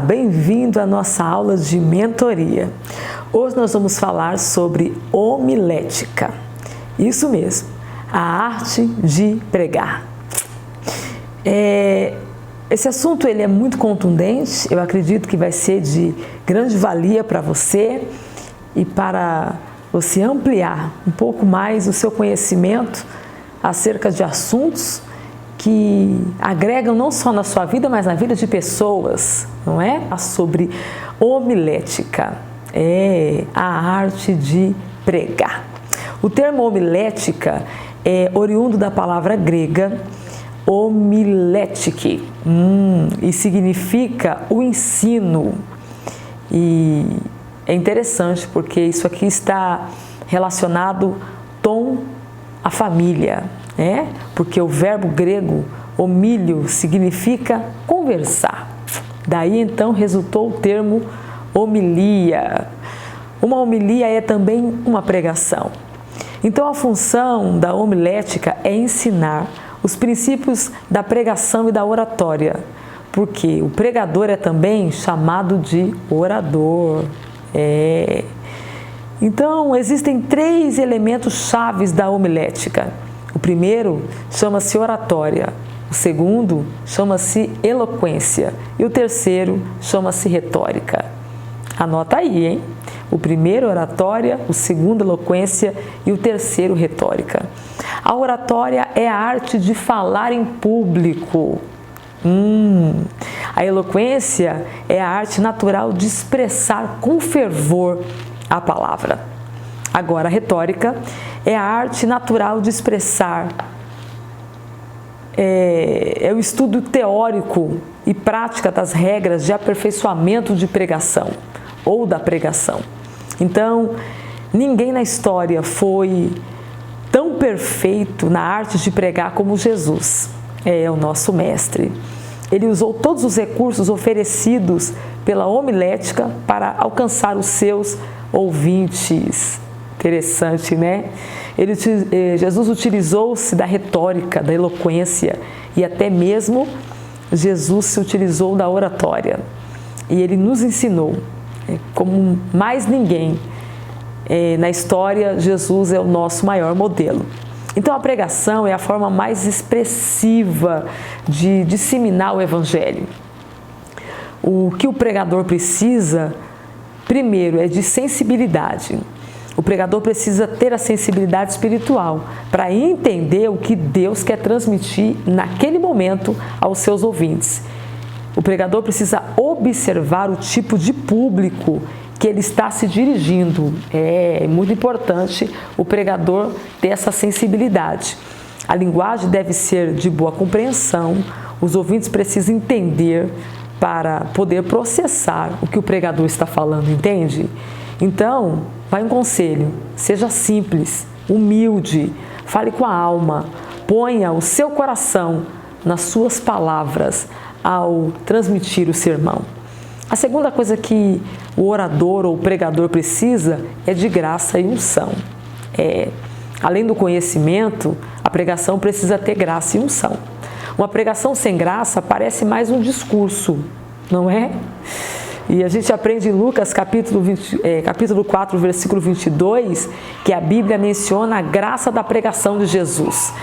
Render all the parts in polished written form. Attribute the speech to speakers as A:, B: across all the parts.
A: Bem-vindo à nossa aula de mentoria. Hoje nós vamos falar sobre homilética. Isso mesmo, a arte de pregar. Esse assunto ele é muito contundente, eu acredito que vai ser de grande valia para você e para você ampliar um pouco mais o seu conhecimento acerca de assuntos que agregam não só na sua vida, mas na vida de pessoas, não é? Sobre homilética, a arte de pregar. O termo homilética é oriundo da palavra grega homiletike, e significa o ensino. E é interessante porque isso aqui está relacionado tom à família, porque o verbo grego homílio significa conversar. Daí então resultou o termo homilia. Uma homilia é também uma pregação. Então a função da homilética é ensinar os princípios da pregação e da oratória, porque o pregador é também chamado de orador. Então existem 3 elementos chaves da homilética. O primeiro chama-se oratória, o segundo chama-se eloquência e o terceiro chama-se retórica. Anota aí, hein? O primeiro oratória, o segundo eloquência e o terceiro retórica. A oratória é a arte de falar em público. A eloquência é a arte natural de expressar com fervor a palavra. Agora, a retórica é a arte natural de expressar, é o estudo teórico e prática das regras de aperfeiçoamento de pregação ou da pregação. Então, ninguém na história foi tão perfeito na arte de pregar como Jesus, o nosso mestre. Ele usou todos os recursos oferecidos pela homilética para alcançar os seus ouvintes. Interessante, né? Jesus utilizou-se da retórica, da eloquência e até mesmo Jesus se utilizou da oratória. E ele nos ensinou, como mais ninguém na história, Jesus é o nosso maior modelo. Então a pregação é a forma mais expressiva de disseminar o evangelho. O que o pregador precisa, primeiro, é de sensibilidade. O pregador precisa ter a sensibilidade espiritual para entender o que Deus quer transmitir naquele momento aos seus ouvintes. O pregador precisa observar o tipo de público que ele está se dirigindo. É muito importante o pregador ter essa sensibilidade. A linguagem deve ser de boa compreensão, os ouvintes precisam entender para poder processar o que o pregador está falando, entende? Então, vai um conselho, seja simples, humilde, fale com a alma, ponha o seu coração nas suas palavras ao transmitir o sermão. A segunda coisa que o orador ou o pregador precisa é de graça e unção. Além do conhecimento, a pregação precisa ter graça e unção. Uma pregação sem graça parece mais um discurso, não é? E a gente aprende em Lucas capítulo 4, versículo 22, que a Bíblia menciona a graça da pregação de Jesus.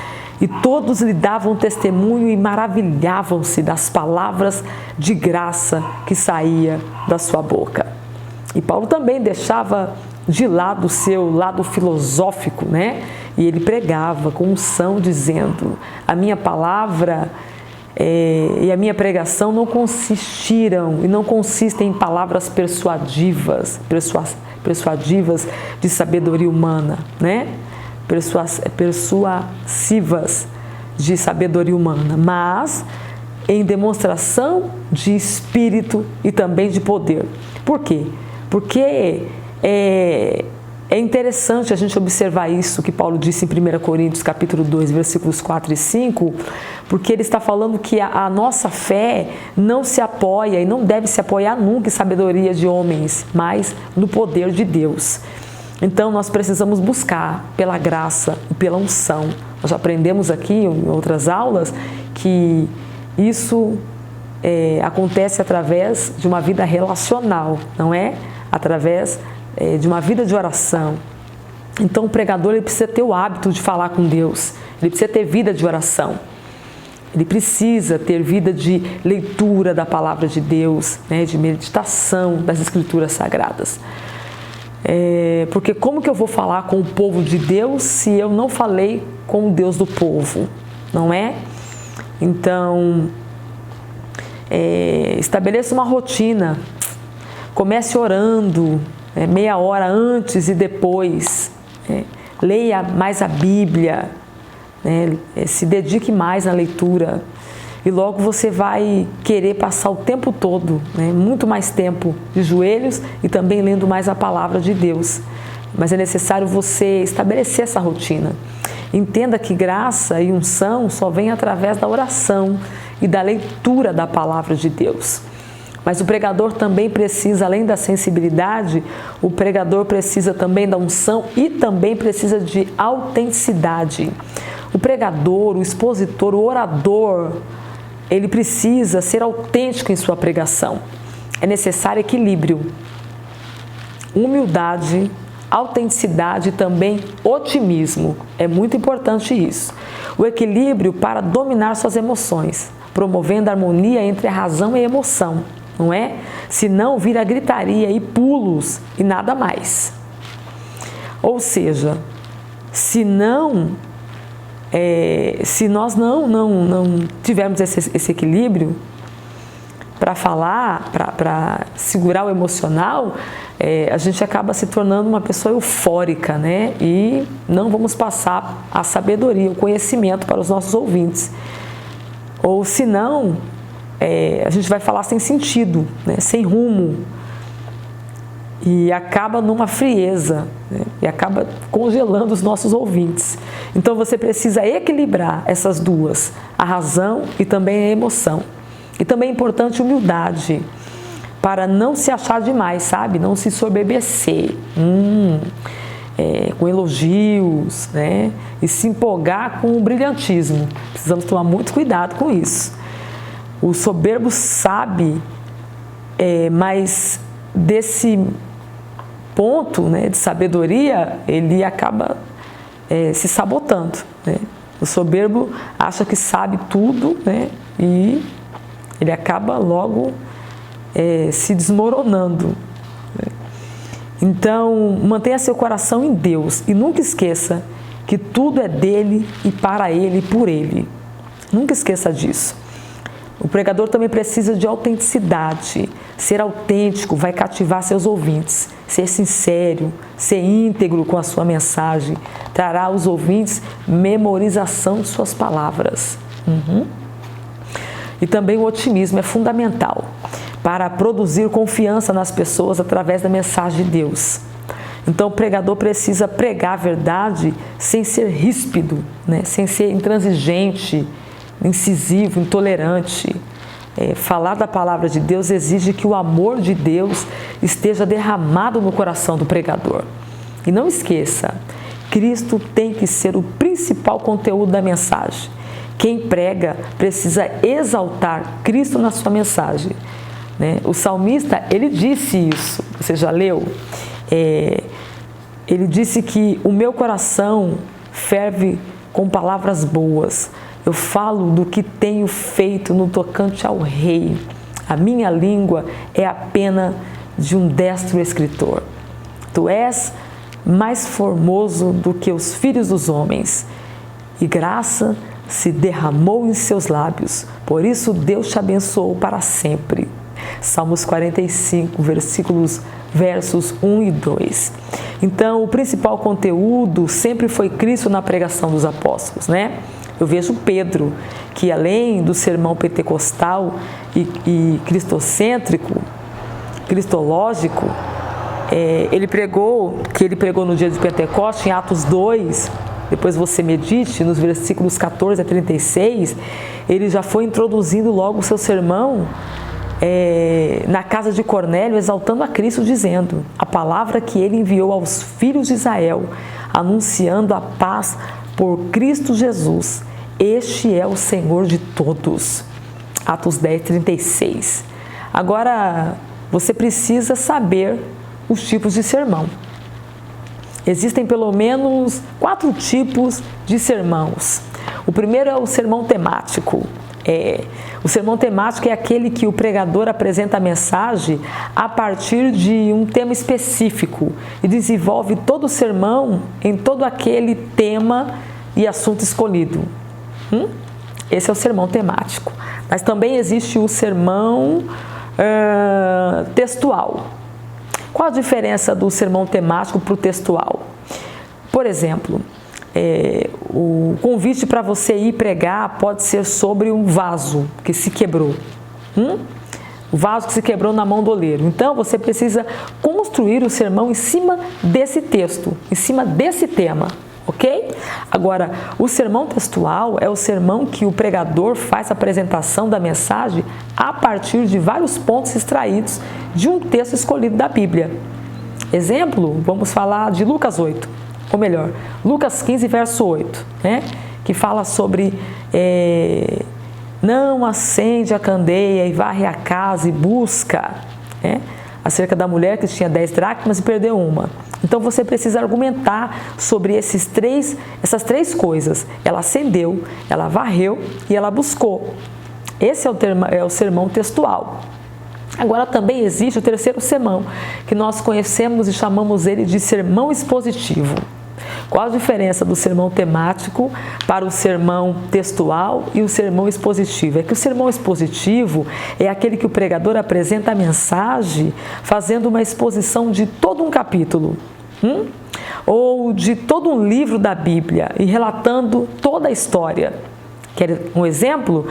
A: E todos lhe davam testemunho e maravilhavam-se das palavras de graça que saía da sua boca. E Paulo também deixava de lado o seu lado filosófico, né? E ele pregava com unção, dizendo: a minha palavra e a minha pregação não consistiram e não consistem em palavras persuadivas de sabedoria humana, né? Persuasivas de sabedoria humana, mas em demonstração de espírito e também de poder. Por quê? Porque é interessante a gente observar isso que Paulo disse em 1 Coríntios capítulo 2, versículos 4 e 5, porque ele está falando que a nossa fé não se apoia e não deve se apoiar nunca em sabedoria de homens, mas no poder de Deus. Então nós precisamos buscar pela graça e pela unção. Nós já aprendemos aqui em outras aulas que isso acontece através de uma vida relacional, não é? Através de uma vida de oração. Então o pregador ele precisa ter o hábito de falar com Deus, ele precisa ter vida de oração, ele precisa ter vida de leitura da palavra de Deus, né? De meditação das escrituras sagradas. Porque como que eu vou falar com o povo de Deus se eu não falei com o Deus do povo, não é? Então, estabeleça uma rotina, comece orando, meia hora antes e depois, leia mais a Bíblia, se dedique mais na leitura e logo você vai querer passar o tempo todo, muito mais tempo de joelhos e também lendo mais a palavra de Deus. Mas é necessário você estabelecer essa rotina. Entenda que graça e unção só vem através da oração e da leitura da palavra de Deus. Mas o pregador também precisa, além da sensibilidade, o pregador precisa também da unção e também precisa de autenticidade. O pregador, o expositor, o orador, ele precisa ser autêntico em sua pregação. É necessário equilíbrio, humildade, autenticidade e também otimismo. É muito importante isso. O equilíbrio para dominar suas emoções, promovendo a harmonia entre a razão e a emoção, não é? Senão vira gritaria e pulos e nada mais. Ou seja, se nós não tivermos esse equilíbrio para falar, para segurar o emocional, a gente acaba se tornando uma pessoa eufórica, né? E não vamos passar a sabedoria, o conhecimento para os nossos ouvintes. Ou senão, a gente vai falar sem sentido, né? Sem rumo. E acaba numa frieza, né? E acaba congelando os nossos ouvintes. Então você precisa equilibrar essas duas, a razão e também a emoção. E também é importante humildade, para não se achar demais, sabe? Não se soberbecer com elogios, né? E se empolgar com o brilhantismo. Precisamos tomar muito cuidado com isso. O soberbo sabe, mas desse ponto, né, de sabedoria, ele acaba se sabotando, né? O soberbo acha que sabe tudo, né? E ele acaba logo se desmoronando. Então, mantenha seu coração em Deus e nunca esqueça que tudo é dele e para ele e por ele. Nunca esqueça disso. O pregador também precisa de autenticidade. Ser autêntico vai cativar seus ouvintes. Ser sincero, ser íntegro com a sua mensagem, trará aos ouvintes memorização de suas palavras. E também o otimismo é fundamental para produzir confiança nas pessoas através da mensagem de Deus. Então o pregador precisa pregar a verdade sem ser ríspido, né? Sem ser intransigente, incisivo, intolerante. Falar da palavra de Deus exige que o amor de Deus esteja derramado no coração do pregador. E não esqueça, Cristo tem que ser o principal conteúdo da mensagem. Quem prega precisa exaltar Cristo na sua mensagem, né? O salmista, ele disse isso, você já leu? Ele disse que o meu coração ferve com palavras boas. Eu falo do que tenho feito no tocante ao rei. A minha língua é a pena de um destro escritor. Tu és mais formoso do que os filhos dos homens, e graça se derramou em seus lábios. Por isso Deus te abençoou para sempre. Salmos 45, versos 1 e 2. Então, o principal conteúdo sempre foi Cristo na pregação dos apóstolos, né? Eu vejo Pedro, que além do sermão pentecostal e cristocêntrico, cristológico, ele pregou no dia de Pentecostes, em Atos 2, depois você medite, nos versículos 14 a 36, ele já foi introduzindo logo o seu sermão na casa de Cornélio, exaltando a Cristo, dizendo a palavra que ele enviou aos filhos de Israel, anunciando a paz por Cristo Jesus. Este é o Senhor de todos. Atos 10, 36. Agora, você precisa saber os tipos de sermão. Existem pelo menos 4 tipos de sermãos. O primeiro é o sermão temático. O sermão temático é aquele que o pregador apresenta a mensagem a partir de um tema específico e desenvolve todo o sermão em todo aquele tema e assunto escolhido. Esse é o sermão temático. Mas também existe o sermão textual. Qual a diferença do sermão temático para o textual? Por exemplo, o convite para você ir pregar pode ser sobre um vaso que se quebrou. O vaso que se quebrou na mão do oleiro. Então, você precisa construir o sermão em cima desse texto, em cima desse tema, ok? Agora, o sermão textual é o sermão que o pregador faz a apresentação da mensagem a partir de vários pontos extraídos de um texto escolhido da Bíblia. Exemplo, vamos falar de Lucas 8, ou melhor, Lucas 15, verso 8, que fala sobre não acende a candeia e varre a casa e busca, acerca da mulher que tinha 10 dracmas e perdeu uma. Então você precisa argumentar sobre essas três coisas. Ela acendeu, ela varreu e ela buscou. Esse é o sermão textual. Agora também existe o terceiro sermão, que nós conhecemos e chamamos ele de sermão expositivo. Qual a diferença do sermão temático para o sermão textual e o sermão expositivo? É que o sermão expositivo é aquele que o pregador apresenta a mensagem fazendo uma exposição de todo um capítulo, ou de todo um livro da Bíblia e relatando toda a história. Quer um exemplo?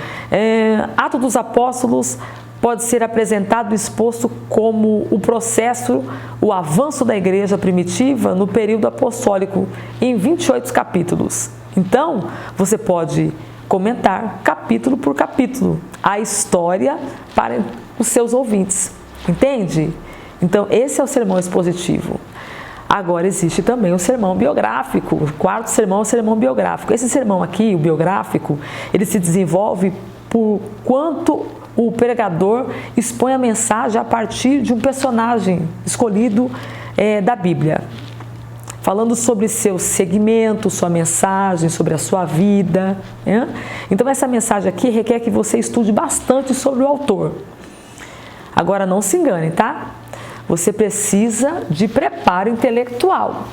A: Atos dos Apóstolos pode ser apresentado e exposto como o processo, o avanço da igreja primitiva no período apostólico, em 28 capítulos. Então, você pode comentar capítulo por capítulo a história para os seus ouvintes. Entende? Então, esse é o sermão expositivo. Agora, existe também o sermão biográfico. O quarto sermão é o sermão biográfico. Esse sermão aqui, o biográfico, ele se desenvolve por quanto o pregador expõe a mensagem a partir de um personagem escolhido da Bíblia, falando sobre seu segmento, sua mensagem, sobre a sua vida. Então, essa mensagem aqui requer que você estude bastante sobre o autor. Agora, não se engane, tá? Você precisa de preparo intelectual.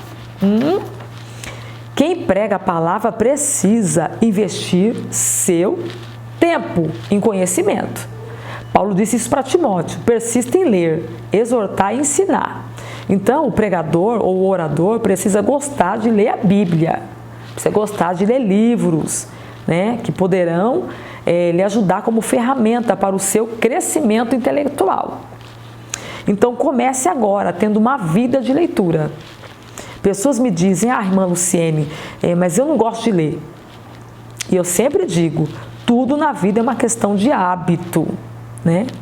A: Quem prega a palavra precisa investir seu tempo em conhecimento. Paulo disse isso para Timóteo: persista em ler, exortar e ensinar. Então, o pregador ou o orador precisa gostar de ler a Bíblia, precisa gostar de ler livros, que poderão lhe ajudar como ferramenta para o seu crescimento intelectual. Então, comece agora tendo uma vida de leitura. Pessoas me dizem: irmã Luciene, mas eu não gosto de ler. E eu sempre digo, tudo na vida é uma questão de hábito,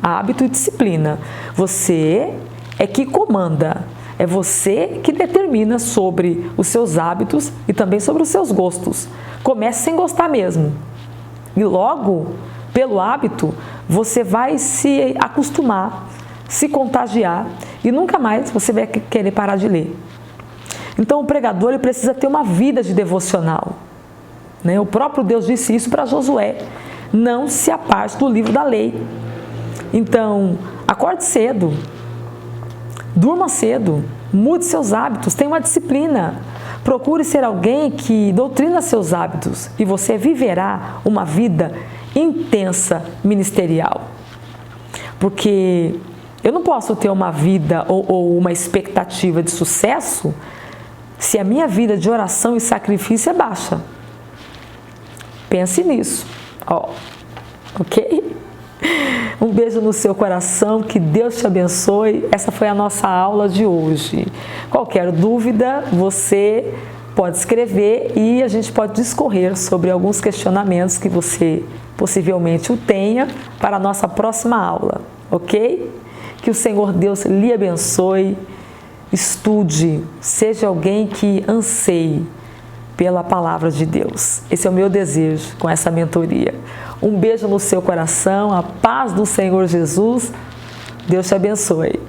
A: Hábito e disciplina. Você é que comanda, é você que determina sobre os seus hábitos e também sobre os seus gostos. Comece sem gostar mesmo. E logo, pelo hábito, você vai se acostumar, se contagiar e nunca mais você vai querer parar de ler. Então, o pregador ele precisa ter uma vida de devocional. O próprio Deus disse isso para Josué: não se aparte do livro da lei. Então, acorde cedo, durma cedo, mude seus hábitos, tenha uma disciplina. Procure ser alguém que doutrina seus hábitos e você viverá uma vida intensa ministerial. Porque eu não posso ter uma vida ou uma expectativa de sucesso se a minha vida de oração e sacrifício é baixa. Pense nisso, ok? Um beijo no seu coração, que Deus te abençoe. Essa foi a nossa aula de hoje. Qualquer dúvida, você pode escrever e a gente pode discorrer sobre alguns questionamentos que você possivelmente o tenha para a nossa próxima aula, ok? Que o Senhor Deus lhe abençoe. Estude, seja alguém que anseie pela palavra de Deus. Esse é o meu desejo com essa mentoria. Um beijo no seu coração, a paz do Senhor Jesus. Deus te abençoe.